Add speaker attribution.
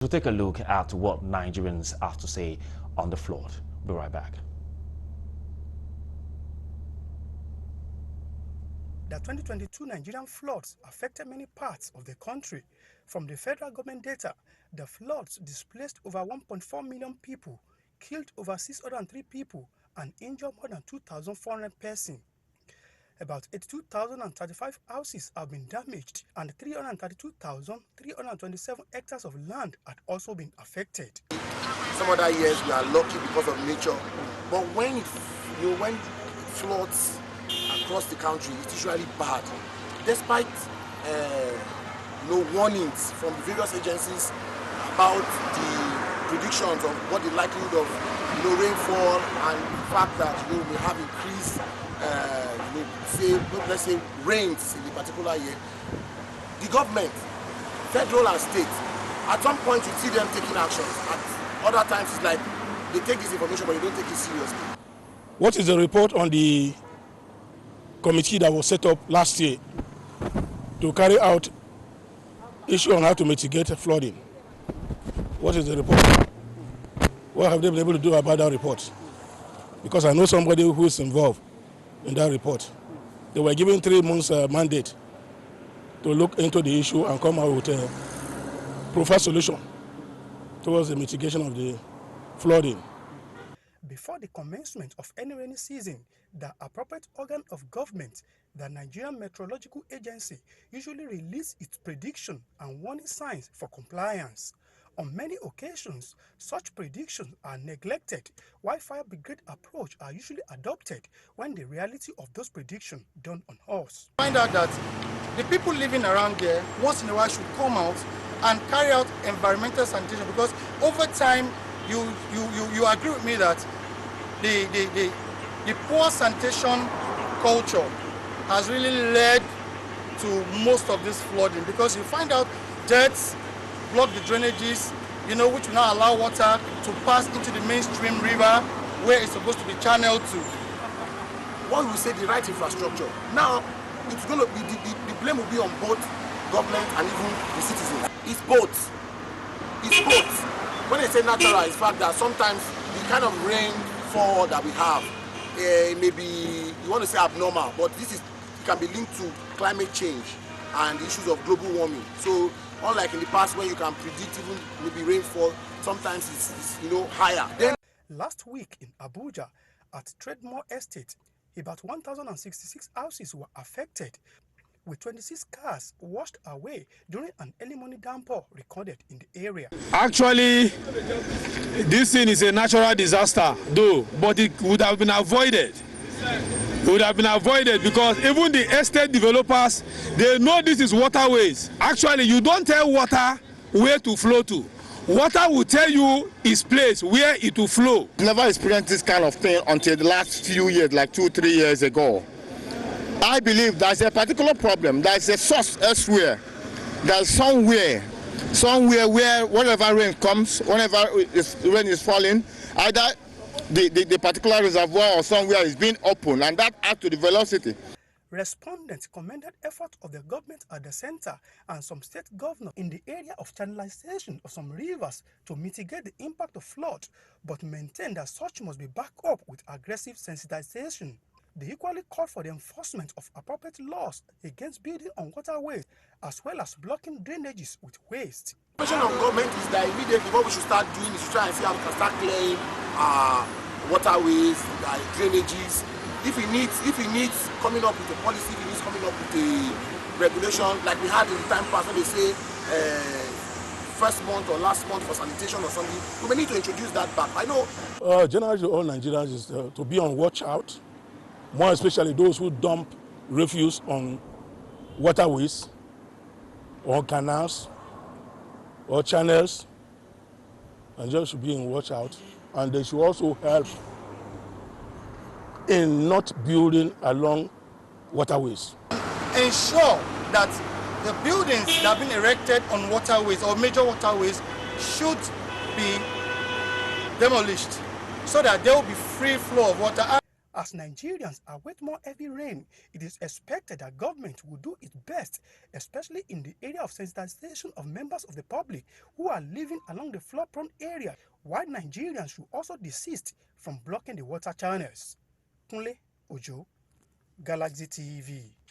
Speaker 1: We'll take a look at what Nigerians have to say on the flood. Be right back.
Speaker 2: The 2022 Nigerian floods affected many parts of the country. From the federal government data, the floods displaced over 1.4 million people, killed over 603 people, and injured more than 2,400 persons. About 82,035 houses have been damaged, and 332,327 hectares of land had also been affected.
Speaker 3: Some other years we are lucky because of nature, but when it floods across the country, it's usually bad. Despite warnings from the various agencies about the predictions of what the likelihood of rainfall and the fact that we have increased let's say rains in a particular year, the government, federal and state, at some point you see them taking actions. At other times it's like they take this information but they don't take it seriously.
Speaker 4: What is the report on the committee that was set up last year to carry out issue on how to mitigate flooding? What is the report? What have they been able to do about that report? Because I know somebody who is involved in that report. They were given 3 months mandate to look into the issue and come out with a proper solution towards the mitigation of the flooding.
Speaker 2: Before the commencement of any rainy season, the appropriate organ of government, the Nigerian Meteorological Agency, usually releases its prediction and warning signs for compliance. On many occasions, such predictions are neglected, while fire brigade approach are usually adopted when the reality of those predictions done on us.
Speaker 5: Find out that the people living around there once in a while should come out and carry out environmental sanitation, because over time you agree with me that the poor sanitation culture has really led to most of this flooding, because you find out dirt block the drainages, which will now allow water to pass into the mainstream river where it's supposed to be channeled to.
Speaker 3: What we say, the right infrastructure. Now, it's going to be the blame will be on both government and even the citizens. It's both. It's both. When I say natural, it's the fact that sometimes the kind of rainfall that we have maybe you want to say abnormal, but it can be linked to climate change and the issues of global warming. So unlike in the past where you can predict even maybe rainfall, sometimes it's higher. Then
Speaker 2: last week in Abuja at Trademore Estate, about 1,066 houses were affected, with 26 cars washed away during an early morning downpour recorded in the area.
Speaker 6: Actually, this thing is a natural disaster, though, but it would have been avoided. It would have been avoided because even the estate developers, they know this is waterways. Actually, you don't tell water where to flow to. Water will tell you its place, where it will flow.
Speaker 7: Never experienced this kind of thing until the last few years, like 2-3 years ago. I believe there's a particular problem. There's a source elsewhere. There's somewhere where whenever rain comes, whenever rain is falling, either the particular reservoir or somewhere is being opened, and that adds to the velocity.
Speaker 2: Respondents commended efforts of the government at the center and some state governors in the area of channelization of some rivers to mitigate the impact of flood, but maintained that such must be backed up with aggressive sensitization. They equally called for the enforcement of appropriate laws against building on waterways, as well as blocking drainages with waste.
Speaker 3: The question of government is that immediately what we should start doing is to try and see how we can start clearing waterways, drainages. If he needs coming up with a policy, if he needs coming up with a regulation, like we had in the time past when they say first month or last month for sanitation or something, we may need to introduce that back. I know.
Speaker 4: Generally, all Nigerians is to be on watch out, more especially those who dump refuse on waterways or canals or channels, and just should be in watch out. And they should also help in not building along waterways.
Speaker 5: Ensure that the buildings that have been erected on waterways or major waterways should be demolished so that there will be free flow of water.
Speaker 2: As Nigerians await more heavy rain, it is expected that government will do its best, especially in the area of sensitization of members of the public who are living along the flood-prone area, while Nigerians should also desist from blocking the water channels. Kunle Ojo, Galaxy TV.